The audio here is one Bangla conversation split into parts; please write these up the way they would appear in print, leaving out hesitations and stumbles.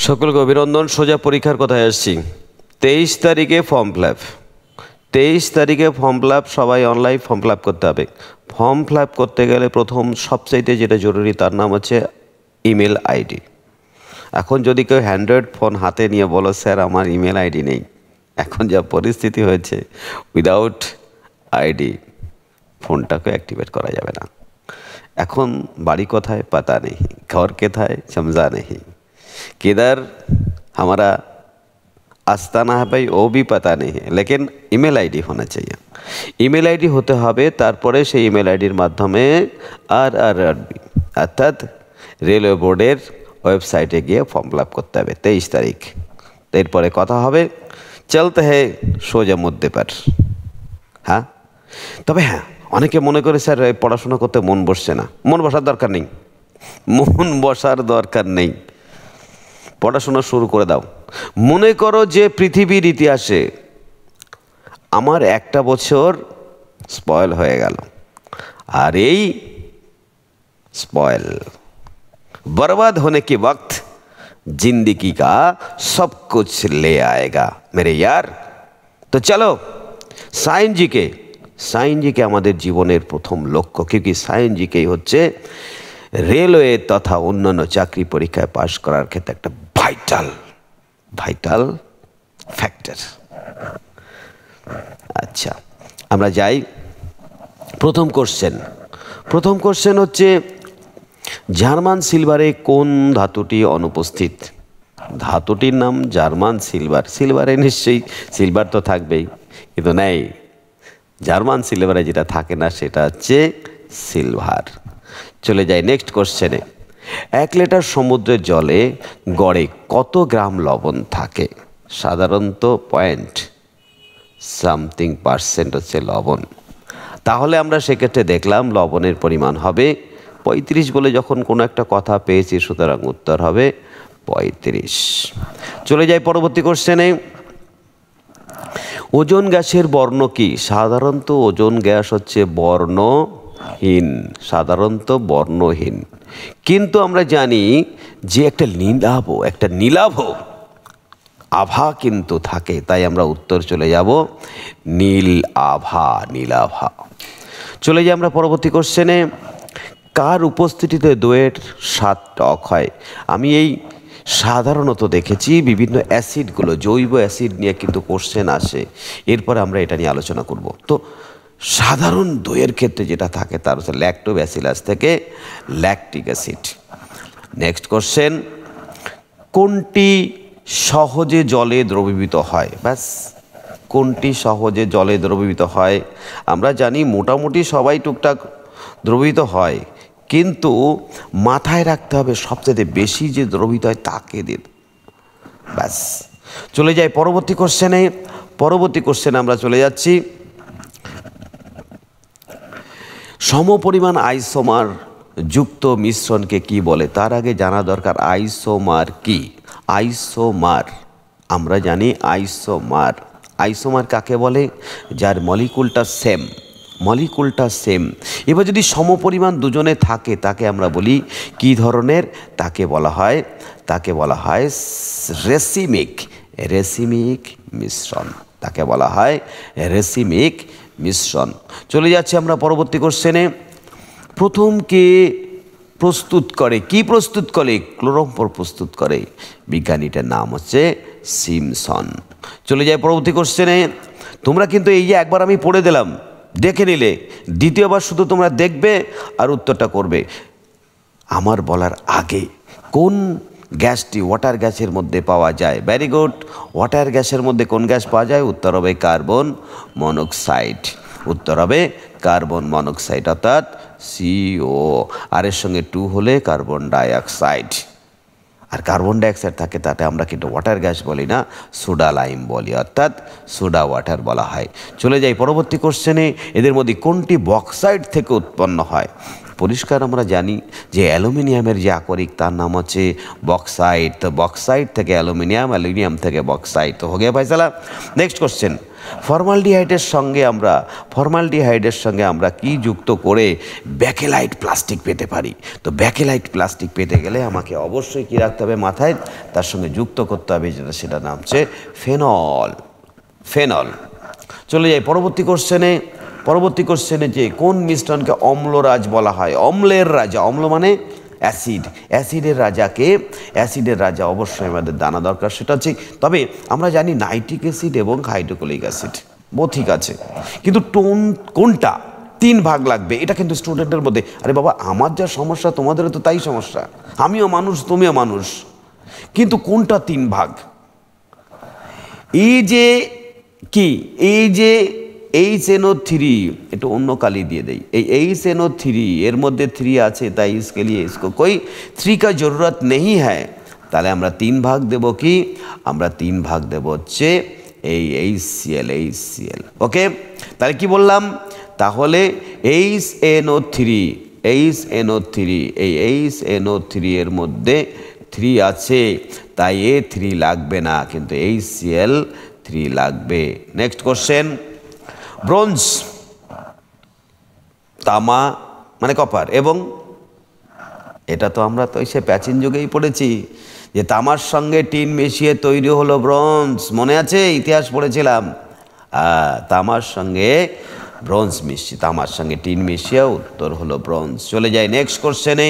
সকলকে অভিনন্দন। সোজা পরীক্ষার কথায় আসছি। 23 তারিখে ফর্ম ফিল আপ। 23 তারিখে ফর্ম ফিল আপ, সবাই অনলাইন ফর্ম ফিল আপ করতে হবে। ফর্ম ফিল আপ করতে গেলে প্রথম সবচাইতে যেটা জরুরি তার নাম হচ্ছে ইমেল আইডি। এখন যদি কেউ অ্যান্ড্রয়েড ফোন হাতে নিয়ে বলো স্যার আমার ইমেল আইডি নেই, এখন যা পরিস্থিতি হয়েছে উইদাউট আইডি ফোনটাকে অ্যাক্টিভেট করা যাবে না। এখন বাড়ি কোথায় পাতা নেই, ঘর কোথায় समझा नहीं, किधर हमारा आस्थाना है भाई वो भी पता नहीं है, लेकिन ईमेल आईडी होना चाहिए। ईमेल आईडी होते হবে, তারপরে সেই ইমেল আইডির মাধ্যমে RRB অর্থাৎ রেলওয়ে বোর্ডের ওয়েবসাইটে গিয়ে ফর্ম ফিল আপ করতে হবে 23 তারিখ। এরপরে কথা হবে, চলতে হ্যাঁ সোজা মুদ্দে पर। হ্যাঁ, তবে হ্যাঁ, অনেকে মনে করে স্যার পড়াশোনা করতে মন বসছে না। মন বসার দরকার নেই, মন বসার দরকার নেই, পড়াশোনা শুরু করে দাও। মনে করো যে পৃথিবীর ইতিহাসে আমার একটা বছর স্পয়েল হয়ে গেল, আর এই স্পয়েল बर्बाद होने के वक्त जिंदगी का सब कुछ ले आएगा मेरे यार। तो चलो সায়েন্স জিকে আমাদের জীবনের প্রথম লক্ষ্য, क्योंकि সায়েন্স জিকেই হচ্ছে রেলওয়ে তথা অন্যান্য চাকরি পরীক্ষায় পাশ করার ক্ষেত্রে একটা ভাইটাল ফ্যাক্টর। আচ্ছা, আমরা যাই প্রথম কোশ্চেন হচ্ছে জার্মান সিলভারে কোন ধাতুটি অনুপস্থিত? ধাতুটির নাম জার্মান সিলভার। সিলভারে নিশ্চয়ই সিলভার তো থাকবেই, কিন্তু নেই, জার্মান সিলভারে যেটা থাকে না সেটা হচ্ছে সিলভার। চলে যাই নেক্সট কোশ্চেনে। 1 লিটার সমুদ্রের জলে গড়ে কত গ্রাম লবণ থাকে? সাধারণত .something% হচ্ছে লবণ। তাহলে আমরা সেক্ষেত্রে দেখলাম লবণের পরিমাণ হবে 35 বলে যখন কোনো একটা কথা পেয়েছি, সুতরাং উত্তর হবে 35। চলে যাই পরবর্তী কোশ্চেনে। ওজোন গ্যাসের বর্ণ কি? সাধারণত ওজোন গ্যাস হচ্ছে বর্ণহীন, কিন্তু আমরা জানি যে একটা নীলাভ আভা কিন্তু থাকে, তাই আমরা উত্তর চলে যাব নীল আভা। চলে যাই আমরা পরবর্তী কোশ্চেনে। কার উপস্থিতিতে দইয়ের স্বাদ টক হয়? আমি এই সাধারণত দেখেছি বিভিন্ন অ্যাসিডগুলো, জৈব অ্যাসিড নিয়ে কিন্তু কোশ্চেন আসে, এরপরে আমরা এটা নিয়ে আলোচনা করব। তো সাধারণ দইয়ের ক্ষেত্রে যেটা থাকে তার হচ্ছে ল্যাক্টোব্যাসিলাস থেকে ল্যাকটিক অ্যাসিড। নেক্সট কোশ্চেন, কোনটি সহজে জলে দ্রবীভূত হয়? ব্যাস, কোনটি সহজে জলে দ্রবীভূত হয়? আমরা জানি মোটামুটি সবাই টুকটাক দ্রবীভূত হয়, কিন্তু মাথায় রাখতে হবে সবচেয়ে বেশি যে দ্রবীভূত হয় তাকে দিন। ব্যাস, চলে যাই পরবর্তী কোশ্চেনে আমরা চলে যাচ্ছি। সমপরিমাণ আইসোমার যুক্ত মিশ্রণকে কি বলে? তার আগে জানা দরকার আইসোমার কি। আমরা জানি আইসোমার কাকে বলে? যার মলিকুলটা সেম। এবার যদি সমপরিমাণ দুজনে থাকে তাকে আমরা বলি কি ধরনের? তাকে বলা হয় রেসিমিক মিশ্রণ। চলে যাচ্ছি আমরা পরবর্তী কোশ্চেনে। প্রথম কে প্রস্তুত করে? কি প্রস্তুত করে? ক্লোরোফর্ম প্রস্তুত করে। বিজ্ঞানীটার নাম হচ্ছে সিমসন। চলে যায় পরবর্তী কোশ্চেনে। তোমরা কিন্তু এই যে একবার আমি পড়ে দিলাম, দেখে নিলে, দ্বিতীয়বার শুধু তোমরা দেখবে আর উত্তরটা করবে। আমার বলার আগে কোন গ্যাসটি ওয়াটার গ্যাসের মধ্যে পাওয়া যায়? Very good. ওয়াটার গ্যাসের মধ্যে কোন গ্যাস পাওয়া যায়? উত্তর হবে কার্বন মনোক্সাইড। অর্থাৎ CO, আর এর সঙ্গে 2 হলে কার্বন ডাইঅক্সাইড। আর কার্বন ডাইঅক্সাইড থাকে তাতে আমরা কিন্তু ওয়াটার গ্যাস বলি না, সোডা লাইম বলি, অর্থাৎ সোডা ওয়াটার বলা হয়। চলে যাই পরবর্তী কোশ্চেনে। এদের মধ্যে কোনটি বক্সাইট থেকে উৎপন্ন হয়? পরিষ্কার আমরা জানি যে অ্যালুমিনিয়ামের যে আকরিক তার নাম হচ্ছে বক্সাইট। তো বক্সাইট থেকে অ্যালুমিনিয়াম, অ্যালুমিনিয়াম থেকে বক্সাইট। তো হো গিয়া ফাইসালা। নেক্সট কোশ্চেন, ফর্মালডিহাইডের সঙ্গে আমরা কি যুক্ত করে ব্যাকেলাইট প্লাস্টিক পেতে পারি? তো ব্যাকেলাইট প্লাস্টিক পেতে গেলে আমাকে অবশ্যই কী রাখতে হবে মাথায়, তার সঙ্গে যুক্ত করতে হবে সেটা নাম হচ্ছে ফেনল। চলে যাই পরবর্তী কোশ্চেনে যে কোন মিশ্রণকে অম্লরাজ বলা হয়? অম্লের রাজা, অম্ল মানে অ্যাসিড, অ্যাসিডের রাজা অবশ্যই আমাদের জানা দরকার। সেটা হচ্ছে, তবে আমরা জানি নাইট্রিক অ্যাসিড এবং হাইড্রোক্লোরিক অ্যাসিড ঠিক আছে, কিন্তু কোনটা 3 ভাগ লাগবে এটা কিন্তু স্টুডেন্টের মধ্যে, আরে বাবা আমার যা সমস্যা তোমাদেরও তো তাই সমস্যা, আমিও মানুষ তুমিও মানুষ, কিন্তু কোনটা 3 ভাগ? এই যে HNO3, একটু অন্য কালি দিয়ে দেই, এই HNO3 এর মধ্যে 3 আছে, তাই इसके लिए इसको कोई 3 का जरूरत नहीं है। তাহলে আমরা 3 ভাগ দেব কি? আমরা 3 ভাগ দেব হচ্ছে এই HCl। ওকে, তাহলে কি বললাম? তাহলে HNO3 এর মধ্যে 3 আছে, তাই A3 লাগবে না, কিন্তু HCl3 লাগবে। নেক্সট কোশ্চেন, ব্রোঞ্জ, তামা মানে কপার, এবং এটা তো আমরা তো সে প্রাচীন যুগেই পড়েছি যে তামার সঙ্গে টিন মিশিয়ে তৈরি হলো ব্রোঞ্জ, মনে আছে? ইতিহাস পড়েছিলাম। তামার সঙ্গে টিন মিশিয়ে উত্তর হলো ব্রোঞ্জ। চলে যাই নেক্সট কোশ্চেনে,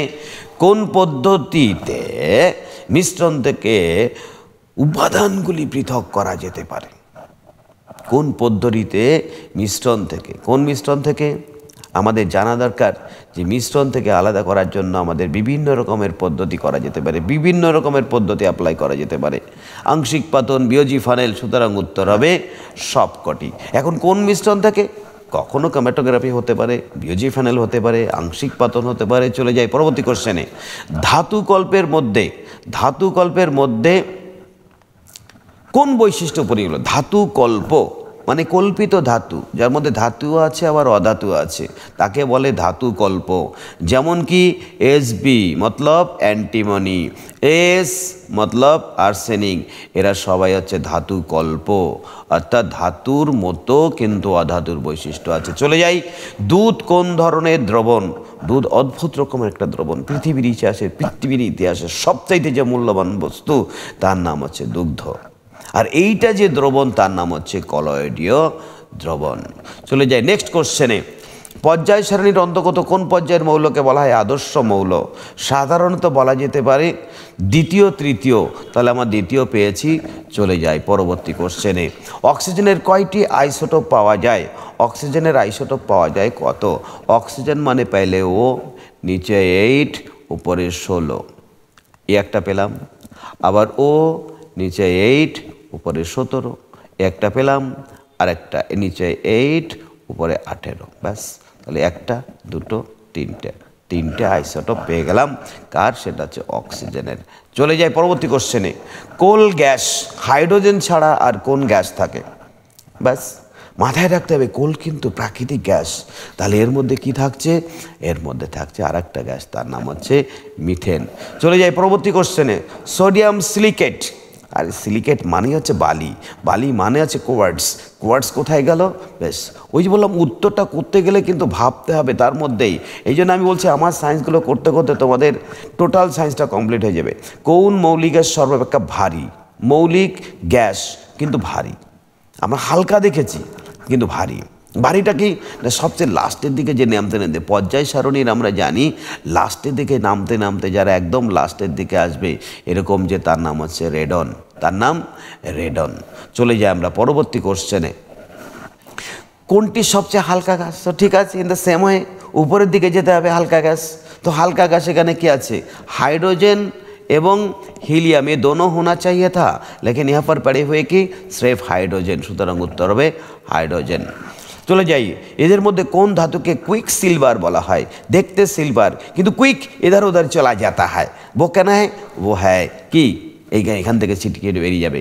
কোন পদ্ধতিতে মিশ্রণ থেকে উপাদানগুলি পৃথক করা যেতে পারে? কোন পদ্ধতিতে কোন মিশ্রণ থেকে আমাদের জানা দরকার যে মিশ্রণ থেকে আলাদা করার জন্য আমাদের বিভিন্ন রকমের পদ্ধতি করা যেতে পারে, বিভিন্ন রকমের পদ্ধতি অ্যাপ্লাই করা যেতে পারে। আংশিক পাতন, বিয়োজি ফানেল, সুতরাং উত্তর হবে সবকটি। এখন কোন মিশ্রণ থেকে? কখনো ক্রোম্যাটোগ্রাফি হতে পারে, বিয়োজি ফানেল হতে পারে, আংশিক পাতন হতে পারে। চলে যাই পরবর্তী কোশ্চেনে, ধাতুকল্পের মধ্যে কোন বৈশিষ্ট্য পরিগণ? ধাতুকল্প মানে কল্পিত ধাতু, যার মধ্যে ধাতুও আছে আবার অধাতু আছে, তাকে বলে ধাতুকল্প। যেমন কি Sb মতলব অ্যান্টিমনি, S মতলব আর্সেনিক, এরা সবাই হচ্ছে ধাতুকল্প, অর্থাৎ ধাতুর মতো কিন্তু অধাতুর বৈশিষ্ট্য আছে। চলে যাই, দুধ কোন ধরনের দ্রবণ? দুধ অদ্ভুত রকমের একটা দ্রবণ, পৃথিবীর ইতিহাসে সবচাইতে যে মূল্যবান বস্তু তার নাম হচ্ছে দুগ্ধ, আর এইটা যে দ্রবণ তার নাম হচ্ছে কলয়েডীয় দ্রবণ। চলে যাই নেক্সট কোশ্চেনে, পর্যায় সারণীর অন্তর্গত কোন পর্যায়ের মৌলকে বলা হয় আদর্শ মৌল? সাধারণত বলা যেতে পারে দ্বিতীয়, তৃতীয়, তাহলে আমরা দ্বিতীয় পেয়েছি। চলে যাই পরবর্তী কোশ্চেনে, অক্সিজেনের কয়টি আইসোটোপ পাওয়া যায়? অক্সিজেনের আইসোটোপ পাওয়া যায় কত? অক্সিজেন মানে পেলে ও, নিচে 8 উপরে 16, একটা পেলাম, আবার ও নিচে 8 উপরে 17, একটা পেলাম, আর একটা নিচে 8 উপরে 18, ব্যাস। তাহলে 1 2 3টে আইসোটোপ পেয়ে গেলাম, কার? সেটা হচ্ছে অক্সিজেনের। চলে যাই পরবর্তী কোশ্চেনে, কোল গ্যাস হাইড্রোজেন ছাড়া আর কোন গ্যাস থাকে? ব্যাস মাথায় রাখতে হবে, কোল কিন্তু প্রাকৃতিক গ্যাস, তাহলে এর মধ্যে কি থাকছে? এর মধ্যে থাকছে আর একটা গ্যাস, তার নাম হচ্ছে মিথেন। চলে যাই পরবর্তী কোশ্চেনে, সোডিয়াম সিলিকেট, আর সিলিকেট মানে হচ্ছে বালি মানে হচ্ছে কোয়ার্টস কোথায় গেল? বেশ, ওই যে বললাম উত্তরটা করতে গেলে কিন্তু ভাবতে হবে তার মধ্যেই, এই জন্য আমি বলছি আমার সায়েন্সগুলো করতে করতে তোমাদের টোটাল সায়েন্সটা কমপ্লিট হয়ে যাবে। কোন মৌলিক গ্যাস সর্বাপেক্ষা ভারী? মৌলিক গ্যাস কিন্তু ভারী, আমরা হালকা দেখেছি কিন্তু ভারীটা কি? সবচেয়ে লাস্টের দিকে যে নামতে পর্যায় সারণীর আমরা জানি লাস্টের দিকে নামতে যারা একদম লাস্টের দিকে আসবে এরকম, যে তার নাম হচ্ছে রেডন। চলে যাই আমরা পরবর্তী কোশ্চেনে, কোনটি সবচেয়ে হালকা গ্যাস? তো ঠিক আছে, ইন দ্য সেম ওয়ে উপরের দিকে যেতে হবে হালকা গ্যাস। তো হালকা গ্যাস এখানে কি আছে? হাইड्रोजन एवं हीलियम, ये दोनों होना चाहिए था, लेकिन यहाँ पर पड़े हुए कि सिर्फ हाइड्रोजन, সুতরাং উত্তর হবে हाइड्रोजन। चले যাই, এদের মধ্যে কোন ধাতুকে क्विक सिल्वर বলা হয়? देखते सिल्वर কিন্তু क्विक इधर उधर चला जाता है, वो कहना है वो है कि এখান থেকে ছিটকে বেরিয়ে যাবে,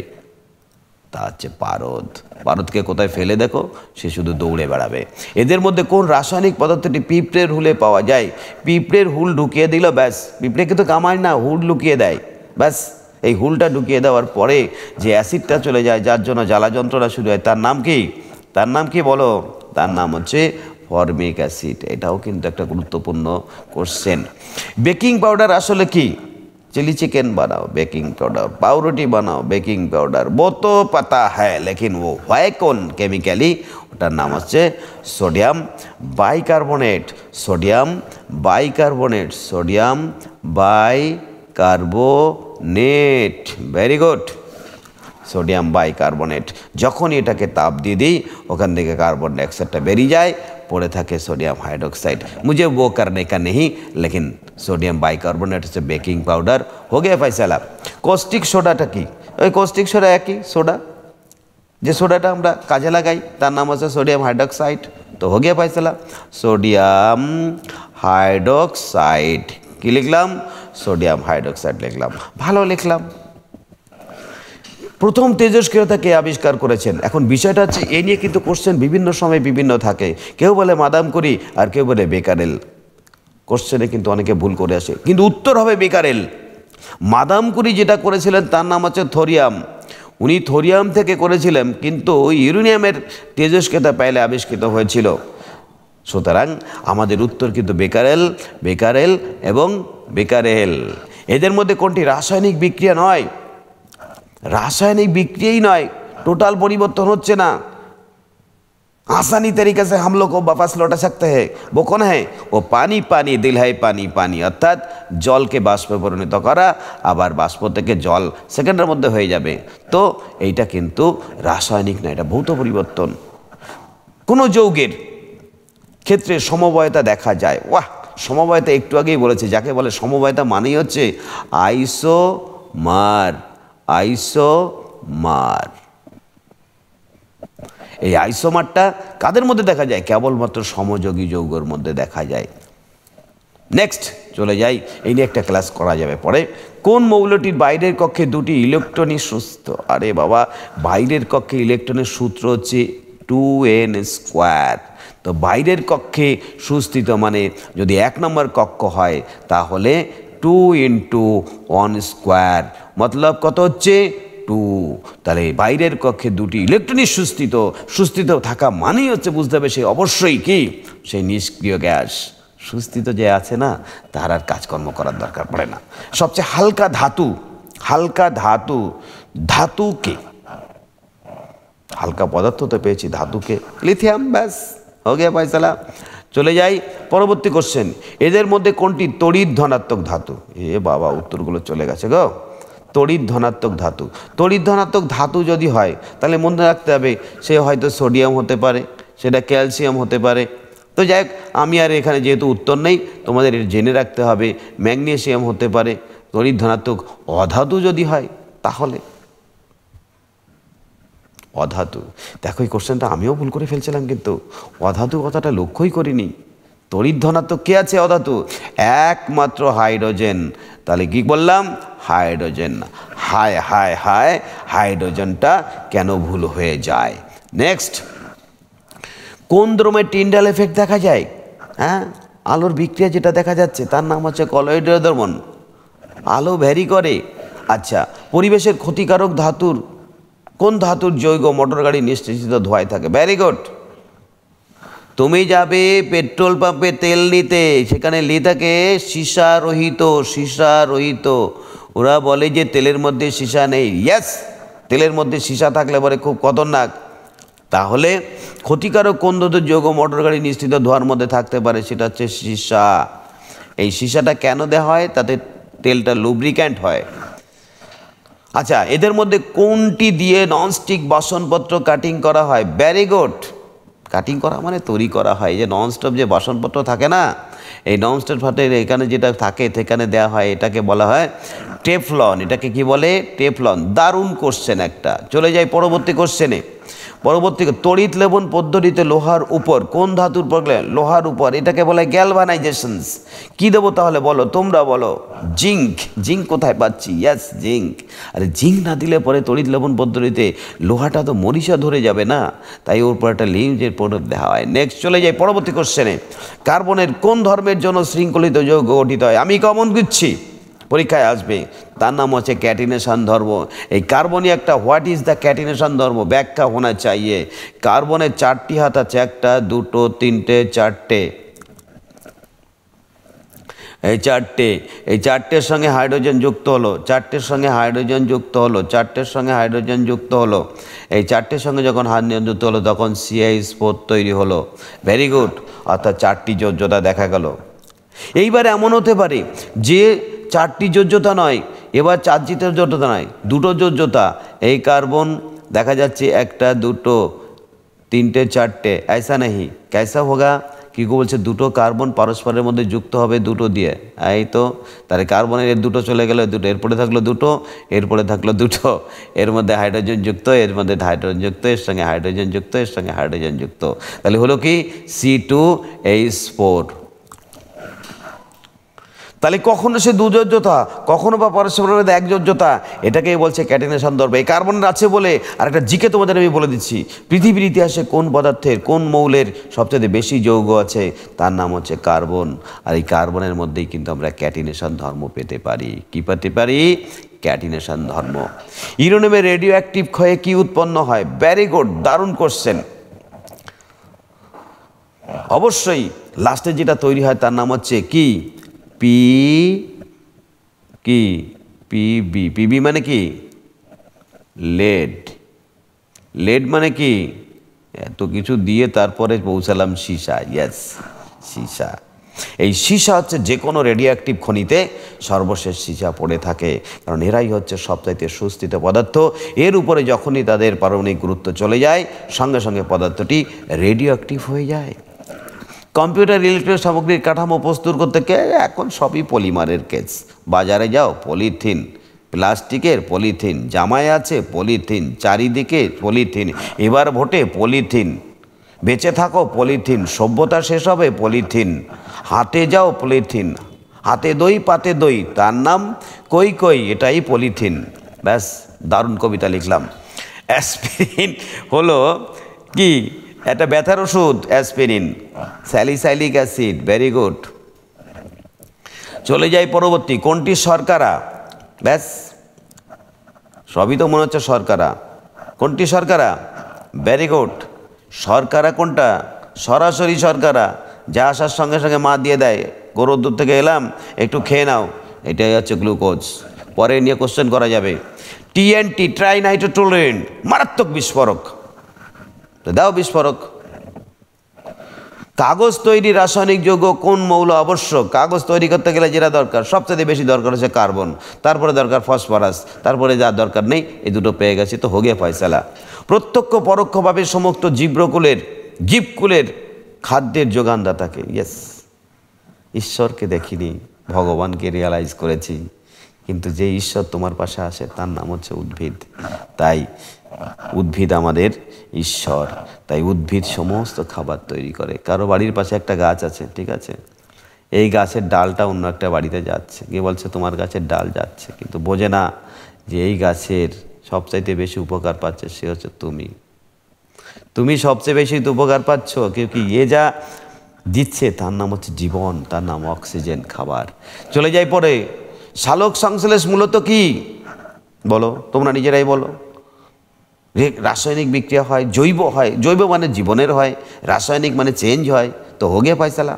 তা হচ্ছে পারদ। পারদকে কোথায় ফেলে দেখো, সে শুধু দৌড়ে বেড়াবে। এদের মধ্যে কোন রাসায়নিক পদার্থটি পিঁপড়ের হুলে পাওয়া যায়? পিঁপড়ের হুল ঢুকিয়ে দিল, ব্যাস। পিঁপড়ে কিন্তু কামায় না, হুল ঢুকিয়ে দেয়, ব্যাস। এই হুলটা ঢুকিয়ে দেওয়ার পরে যে অ্যাসিডটা চলে যায়, যার জন্য জ্বালা যন্ত্রণা শুরু হয়, তার নাম কি? তার নাম কি বলো? তার নাম হচ্ছে ফরমিক অ্যাসিড। এটাও কিন্তু একটা গুরুত্বপূর্ণ কোশ্চেন। বেকিং পাউডার আসলে কি? चिली चिकन बनाओ बेकिंग पाउडर, पावरोटी बनाओ बेकिंग पाउडर, वो तो पता है, लेकिन वो है कौन केमिकली? ওটার নাম হচ্ছে sodium bicarbonate. Sodium bicarbonate, sodium bicarbonate, very good. Sodium bicarbonate. যখনই এটাকে তাপ দিয়ে দিই, ওখান থেকে কার্বন ডাইঅক্সাইডটা বেরিয়ে যায়, পড়ে থাকে সোডিয়াম हाइड्रोक्साइड। मुझे वो करने का नहीं, लेकिन सोडियम बाइकार्बोनेट से बेकिंग पाउडर हो गया फैसला। कॉस्टिक सोडाटा की? ওই কস্টিক সোডা একই সোডা, যে সোডাটা আমরা কাজে লাগাই, তার নাম হচ্ছে সোডিয়াম হাইড্রোক্সাইড। তো हो गया फैसला, সোডিয়াম হাইড্রোক্সাইড। কি লিখলাম? সোডিয়াম হাইড্রোক্সাইড লিখলাম, ভালো লিখলাম। প্রথম তেজস্ক্রিয়তা কে আবিষ্কার করেছেন? এখন বিষয়টা হচ্ছে এই নিয়ে কিন্তু কোশ্চেন বিভিন্ন সময় বিভিন্ন থাকে। কেউ বলে মাদাম কুরি, আর কেউ বলে বেকারেল। কোশ্চেনে কিন্তু অনেকে ভুল করে আসে, কিন্তু উত্তর হবে বেকারেল। মাদাম কুরি যেটা করেছিলেন তার নাম হচ্ছে থোরিয়াম। উনি থোরিয়াম থেকে করেছিলেন, কিন্তু ইউরেনিয়ামের তেজস্ক্রিয়তা পাইলে আবিষ্কৃত হয়েছিল। সুতরাং আমাদের উত্তর কিন্তু বেকারেল, বেকারেল এবং বেকারেল। এদের মধ্যে কোনটি রাসায়নিক বিক্রিয়া নয়? रासायनिक बिक्रियाई नয়, टोटल परिवर्तन होच्छे ना। आसानी तरीके से हम लोग को वापस लौटा सकते हैं। वो कौन है? वो पानी पानी दिल है पानी पानी, अर्थात जल के बाष्पे परिणत करा, आबार बाष्प थेके जल सेकेंडेर मध्य हये जाबे। तो एइटा किन्तु रासायनिक ना, एटा भौत परिवर्तन। कोनो যৌগের ক্ষেত্রে সমবায়তা দেখা যায়। वाह, সমবায়তা একটু আগেই বলেছি, যাকে বলে সমবায়তা মানেই হচ্ছে আইসোমার। আইসোমার, এই আইসোমারটা কাদের মধ্যে দেখা যায়? কেবলমাত্র সমযোগী যৌগের মধ্যে দেখা যায়। নেক্সট চলে যাই, এই নিয়ে একটা ক্লাস করা যাবে পরে। কোন মৌলটির বাইরের কক্ষে দুটি ইলেকট্রনই সুস্থ? আরে বাবা, বাইরের কক্ষে ইলেকট্রনের সূত্র হচ্ছে 2n²। তো বাইরের কক্ষে সুস্থিত মানে যদি 1 নম্বর কক্ষ হয় তাহলে 2 × 1², मतलब কত হচ্ছে 2। তাহলে বাইরের কক্ষে দুটি ইলেকট্রনই সুস্থিত। সুস্থিত থাকা মানেই হচ্ছে বুঝতে হবে সে অবশ্যই কি? সেই নিষ্ক্রিয় গ্যাস। সুস্থিত যে আছে না, তার আর কাজকর্ম করার দরকার পড়ে না। সবচেয়ে হালকা ধাতু, হালকা ধাতু, ধাতুকে, হালকা পদার্থ তো পেয়েছি, ধাতুকে লিথিয়াম, ব্যাস हो गया फैसला। চলে যাই পরবর্তী কোশ্চেন। এদের মধ্যে কোনটি তড়িৎ ধনাত্মক ধাতু? এ বাবা, উত্তরগুলো চলে গেছে গো। তড়িৎ ধনাত্মক ধাতু, তড়িৎ ধনাত্মক ধাতু যদি হয় তাহলে মনে রাখতে হবে সে হয়তো সোডিয়াম হতে পারে, সেটা ক্যালসিয়াম হতে পারে। তো যাই হোক, আমি আর এখানে যেহেতু উত্তর নেই, তোমাদের জেনে রাখতে হবে ম্যাগনেসিয়াম হতে পারে। তড়িৎ ধনাত্মক অধাতু যদি হয় তাহলে অধাতু। দেখো এই কোশ্চেনটা আমিও ভুল করে ফেলছিলাম, কিন্তু অধাতু কথাটা লক্ষ্যই করিনি। তড়িৎ ধনাত্মক কে আছে অধাতু? একমাত্র হাইড্রোজেন। তাহলে কি বললাম? হাইড্রোজেন। হায় হায় হায়, হাইড্রোজেনটা কেন ভুল হয়ে যায়? নেক্সট, কোন দ্রব্যে টিন্ডাল এফেক্ট দেখা যায়? হ্যাঁ, আলোর বিক্রিয়া যেটা দেখা যাচ্ছে তার নাম হচ্ছে কলয়েডীয় দ্রবণ। আলো ভ্যারি করে। আচ্ছা, পরিবেশের ক্ষতিকারক ধাতুর কোন ধাতুর যৌগ মোটর গাড়ি নিষ্কাশিত ধোঁয়ায় থাকে? Very good. তুমি যাবে পেট্রোল পাম্পে তেল নিতে, সেখানে লেখাকে সীসা রহিত, সীসা রহিত। ওরা বলে যে তেলের মধ্যে সীসা নেই। ইয়েস, তেলের মধ্যে সীসা থাকলে পরে খুব খতরনাক। তাহলে ক্ষতিকারক কোন ধাতুর যৌগ মোটর গাড়ি নিষ্কাশিত ধোঁয়ার মধ্যে থাকতে পারে? সেটা হচ্ছে সীসা। এই সীসাটা কেন দেওয়া হয়? তাতে তেলটা লুব্রিক্যান্ট হয়। আচ্ছা, এদের মধ্যে কোনটি দিয়ে ননস্টিক বাসনপত্র কাটিং করা হয়? Very good. কাটিং করা মানে তৈরি করা হয়। যে ননস্টপ যে বাসনপত্র থাকে না, এই ননস্টপ ফাটের এখানে যেটা থাকে সেখানে দেওয়া হয়, এটাকে বলা হয় টেফলন। এটাকে কি বলে? টেফলন। দারুণ কোশ্চেন একটা। চলে যাই পরবর্তী কোশ্চেনে। পরবর্তী তড়িৎ লেপন পদ্ধতিতে লোহার উপর কোন ধাতুর উপর? লোহার উপর, এটাকে বলে গ্যালভানাইজেশনস। কি দেবো তাহলে বলো, তোমরা বলো। জিঙ্ক। জিঙ্ক কোথায় পাচ্ছি? ইয়াস, জিঙ্ক। আরে জিঙ্ক না দিলে পরে তড়িৎ লেপন পদ্ধতিতে লোহাটা তো মরিচা ধরে যাবে না, তাই ওর উপর একটা লিঞ্জের প্রোডাক্ট দেওয়া হয়। নেক্সট চলে যাই পরবর্তী কোশ্চেনে। কার্বনের কোন ধর্মের জন্য শৃঙ্খলিত যৌগ গঠিত হয়? আমি কমন দিচ্ছি, পরীক্ষায় আসবে। তার নাম হচ্ছে ক্যাটিনেশন ধর্ম। এই কার্বনই একটা, হোয়াট ইজ দ্য ক্যাটিনেশন ধর্ম, ব্যাখ্যা হোনা চাইয়ে। কার্বনের 4টি হাত আছে, 1, 2, 3, 4। এই 4টে, এই 4টের সঙ্গে হাইড্রোজেন যুক্ত হলো, 4টের সঙ্গে হাইড্রোজেন যুক্ত হলো, 4টের সঙ্গে হাইড্রোজেন যুক্ত হলো। এই 4টের সঙ্গে যখন হাইড্রোজেন যুক্ত হলো তখন CH4 তৈরি হলো। ভেরি গুড, অর্থাৎ 4টি যোজ্যতা দেখা গেল। এইবার এমন হতে পারে যে 4টি যোজ্যতা নয়, এবার 4টি যোজ্যতা নয়, 2টো যোজ্যতা। এই কার্বন দেখা যাচ্ছে 1, 2, 3, 4। ऐसा नहीं, कैसा होगा? কি বলছে, 2টো কার্বন পরস্পরের মধ্যে যুক্ত হবে 2টো দিয়ে। এই তো, তাহলে কার্বনের এর 2টো চলে গেল, 2টো, এরপরে থাকলো 2টো, এরপরে থাকলো 2টো, এর মধ্যে হাইড্রোজেন যুক্ত, এর মধ্যে হাইড্রোজেন যুক্ত, এর সঙ্গে হাইড্রোজেন যুক্ত, এর সঙ্গে হাইড্রোজেন যুক্ত। তাহলে হলো কি C2H4। তাহলে কখনো সে 2 যোজ্যতা, কখনো বা পরস্পরের মধ্যে 1 যোজ্যতা, এটাকেই বলছে ক্যাটিনেশন ধর্ম। এই কার্বনের আছে বলে আরেকটা জিকে তোমাদের আমি বলে দিচ্ছি, পৃথিবীর ইতিহাসে কোন পদার্থের, কোন মৌলের সবচেয়ে বেশি যৌগ আছে? তার নাম হচ্ছে কার্বন। আর এই কার্বনের মধ্যেই কিন্তু আমরা ক্যাটিনেশন ধর্ম পেতে পারি। কি পেতে পারি? ক্যাটিনেশন ধর্ম। ইউরেনিয়ামের রেডিও অ্যাক্টিভ ক্ষয়ে কি উৎপন্ন হয়? ভেরি গুড, দারুণ কোশ্চেন। অবশ্যই লাস্টে যেটা তৈরি হয় তার নাম হচ্ছে কি? পিবি মানে কি? লেড। লেড মানে কি? এত কিছু দিয়ে তারপরে পৌঁছালাম সীসা। ইয়েস, সীসা। এই সীসা হচ্ছে যে কোনো রেডিও অ্যাক্টিভ খনিতে সর্বশেষ সীসা পড়ে থাকে, কারণ এরাই হচ্ছে সবচাইতে সুস্থিত পদার্থ। এর উপরে যখনই তাদের পারমাণবিক গুরুত্ব চলে যায়, সঙ্গে সঙ্গে পদার্থটি রেডিও অ্যাক্টিভ হয়ে যায়। কম্পিউটার ইলেকট্রনিক সামগ্রীর কাঠামো প্রস্তুত করতে এখন সবই পলিমারের কেস। বাজারে যাও, পলিথিন, প্লাস্টিকের পলিথিন, জামায় আছে পলিথিন, চারিদিকে পলিথিন, এবার ভোটে পলিথিন, বেঁচে থাকো পলিথিন, সভ্যতা শেষ হবে পলিথিন, হাতে যাও পলিথিন, হাতে দই পাতে দই, তার নাম কই কই, এটাই পলিথিন। ব্যাস, দারুণ কবিতা লিখলাম। অ্যাসপিরিন হলো কি? একটা ব্যথার ওষুধ, aspirin. Salicylic acid, very good. চলে যাই পরবর্তী। কোনটি শর্করা? ব্যাস, সবই তো মনে হচ্ছে শর্করা। কোনটি শর্করা? Very good. শর্করা কোনটা? সরাসরি শর্করা, যা আসার সঙ্গে সঙ্গে মা দিয়ে দেয়, গরুর দুধ থেকে এলাম, একটু খেয়ে নাও, এটাই হচ্ছে গ্লুকোজ। পরে নিয়ে কোশ্চেন করা যাবে। TNT, ট্রাইনাইট্রোটলুয়েন্ট, মারাত্মক বিস্ফোরক, দাও বিস্ফোরক। কাগজ তৈরি রাসায়নিক যৌগ কোন মৌল আবশ্যক? কাগজ তৈরি করতে গেলে যেটা দরকার, সবচেয়ে বেশি দরকার হচ্ছে কার্বন, তারপরে দরকার ফসফরাস, তারপরে যা দরকার নেই, এই দুটো পেয়ে গেছি তো হোগে ফয়সালা। প্রত্যক্ষ পরোক্ষভাবে সমস্ত জীবকুলের খাদ্যের যোগানদাতাকে। ইয়েস, ঈশ্বরকে দেখিনি, ভগবানকে রিয়ালাইজ করেছি, কিন্তু যে ঈশ্বর তোমার পাশে আসে তার নাম হচ্ছে উদ্ভিদ। তাই উদ্ভিদ আমাদের ঈশ্বর, তাই উদ্ভিদ সমস্ত খাবার তৈরি করে। কারো বাড়ির পাশে একটা গাছ আছে, ঠিক আছে, এই গাছের ডালটা অন্য একটা বাড়িতে যাচ্ছে, গিয়ে বলছে তোমার গাছের ডাল যাচ্ছে, কিন্তু বোঝে না যে এই গাছের সবচাইতে বেশি উপকার পাচ্ছে সে হচ্ছে তুমি সবচেয়ে বেশি উপকার পাচ্ছ, কেউ কি এ যা দিচ্ছে তার নাম হচ্ছে জীবন, তার নাম অক্সিজেন, খাবার। চলে যাই পরে। সালোক সংশ্লেষ মূলত কি বলো, তোমরা নিজেরাই বলো। রাসায়নিক বিক্রিয়া হয়, জৈব মানে জীবনের হয়, রাসায়নিক মানে চেঞ্জ হয়, তো হোগে ফয়সালা।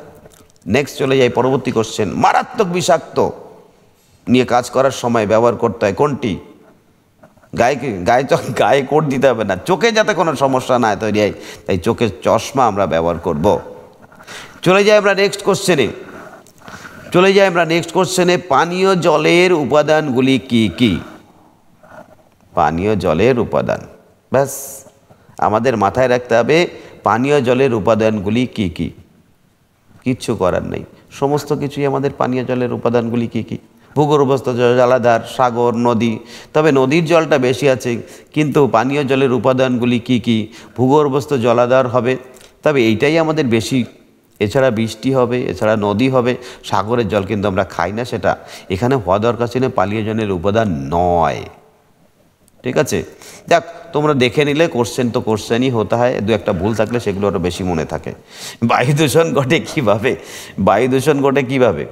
নেক্সট চলে যাই পরবর্তী কোশ্চেন। মারাত্মক বিষাক্ত নিয়ে কাজ করার সময় ব্যবহার করতে হয় কোনটি? গায়ে কোট দিতে হবে না, চোখে যাতে কোনো সমস্যা না তৈরি হয়, তাই চোখের চশমা আমরা ব্যবহার করব। চলে যাই আমরা নেক্সট কোশ্চেনে। পানীয় জলের উপাদানগুলি কি কি? পানীয় জলের উপাদান, ব্যাস আমাদের মাথায় রাখতে হবে পানীয় জলের উপাদানগুলি কি কি। কিচ্ছু করার নেই, সমস্ত কিছুই আমাদের পানীয় জলের উপাদানগুলি কি কি ভূগর্ভস্থ জলাধার, সাগর, নদী। তবে নদীর জলটা বেশি আছে, কিন্তু পানীয় জলের উপাদানগুলি কি কি? ভূগর্ভস্থ জলাধার হবে, তবে এইটাই আমাদের বেশি। এছাড়া বৃষ্টি হবে, এছাড়া নদী হবে। সাগরের জল কিন্তু আমরা খাই না, সেটা এখানে হওয়া দরকার ছিল পানীয় জলের উপাদান নয়। ঠিক আছে, যাক, তোমরা দেখে নিলে। কোশ্চেন তো কোশ্চেনই হতে হয়, দু একটা ভুল থাকলে সেগুলো আরও বেশি মনে থাকে। বায়ু দূষণ ঘটে কীভাবে? বায়ু দূষণ ঘটে কীভাবে?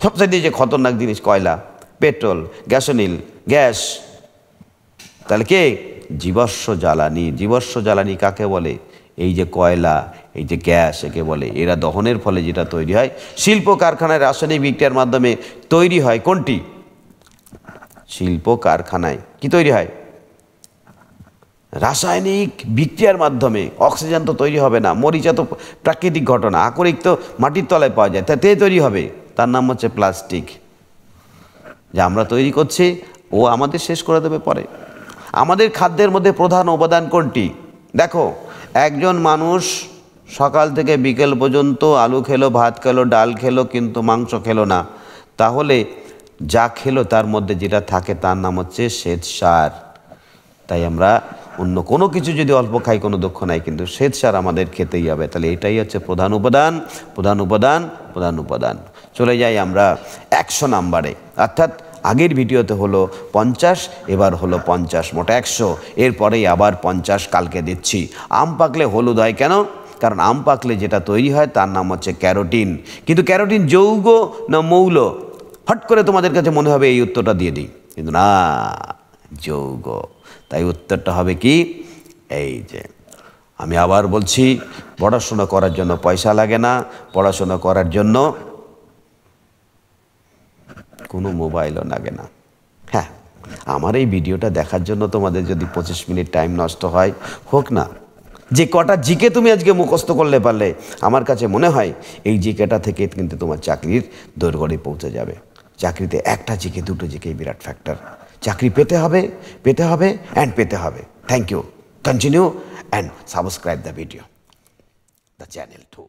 সবচেয়ে যে খতরনাক জিনিস কয়লা, পেট্রোল, গ্যাসোলিন, গ্যাস। তাহলে কে? জীবাশ্ম জ্বালানি। জীবাশ্ম জ্বালানি কাকে বলে? এই যে কয়লা, এই যে গ্যাস, একে বলে। এরা দহনের ফলে যেটা তৈরি হয়, শিল্প কারখানায় রাসায়নিক বিক্রিয়ার মাধ্যমে তৈরি হয়। কোনটি? শিল্প কারখানায় কি তৈরি হয়? রাসায়নিক বিক্রিয়ার মাধ্যমে। অক্সিজেন তো তৈরি হবে না, মরিচা তো প্রাকৃতিক ঘটনা, আকরিক তো মাটির তলায় পাওয়া যায়, তাতে তৈরি হবে। তার নাম হচ্ছে প্লাস্টিক, যা আমরা তৈরি করছি, ও আমাদের শেষ করে দেবে পরে। আমাদের খাদ্যের মধ্যে প্রধান উপাদান কোনটি? দেখো, একজন মানুষ সকাল থেকে বিকেল পর্যন্ত আলু খেলো, ভাত খেলো, ডাল খেলো, কিন্তু মাংস খেলো না, তাহলে যা খেলো তার মধ্যে যেটা থাকে তার নাম হচ্ছে শ্বেতসার। তাই আমরা অন্য কোনো কিছু যদি অল্প খাই কোনো দুঃখ নাই, কিন্তু শ্বেতসার আমাদের খেতেই হবে। তাহলে এটাই হচ্ছে প্রধান উপাদান, প্রধান উপাদান, প্রধান উপাদান। চলে যাই আমরা 100 নাম্বারে, অর্থাৎ আগের ভিডিওতে হলো 50, এবার হলো 50, মোট 100। এরপরেই আবার 50 কালকে দিচ্ছি। আম পাকলে হলুদ হয় কেন? কারণ আম পাকলে যেটা তৈরি হয় তার নাম হচ্ছে ক্যারোটিন। কিন্তু ক্যারোটিন যৌগ না মৌল? হট করে তোমাদের কাছে মনে হবে এই উত্তরটা দিয়ে দিই, কিন্তু না, যৌগ। তাই উত্তরটা হবে কি? এই যে আমি আবার বলছি, পড়াশোনা করার জন্য পয়সা লাগে না, পড়াশোনা করার জন্য কোনো মোবাইলও লাগে না। হ্যাঁ, আমার এই ভিডিওটা দেখার জন্য তোমাদের যদি 25 মিনিট টাইম নষ্ট হয়, হোক না। যে কটা জিকে তুমি আজকে মুখস্থ করলে পারলে, আমার কাছে মনে হয় এই জিকেটা থেকে কিন্তু তোমার চাকরির দোরগোড়ায় পৌঁছে যাবে। চাকরিতে একটা জিকে, দুটো জিকেই বিরাট ফ্যাক্টর। চাকরি পেতে হবে, পেতে হবে, অ্যান্ড পেতে হবে। Thank you. Continue and subscribe the video, the channel two.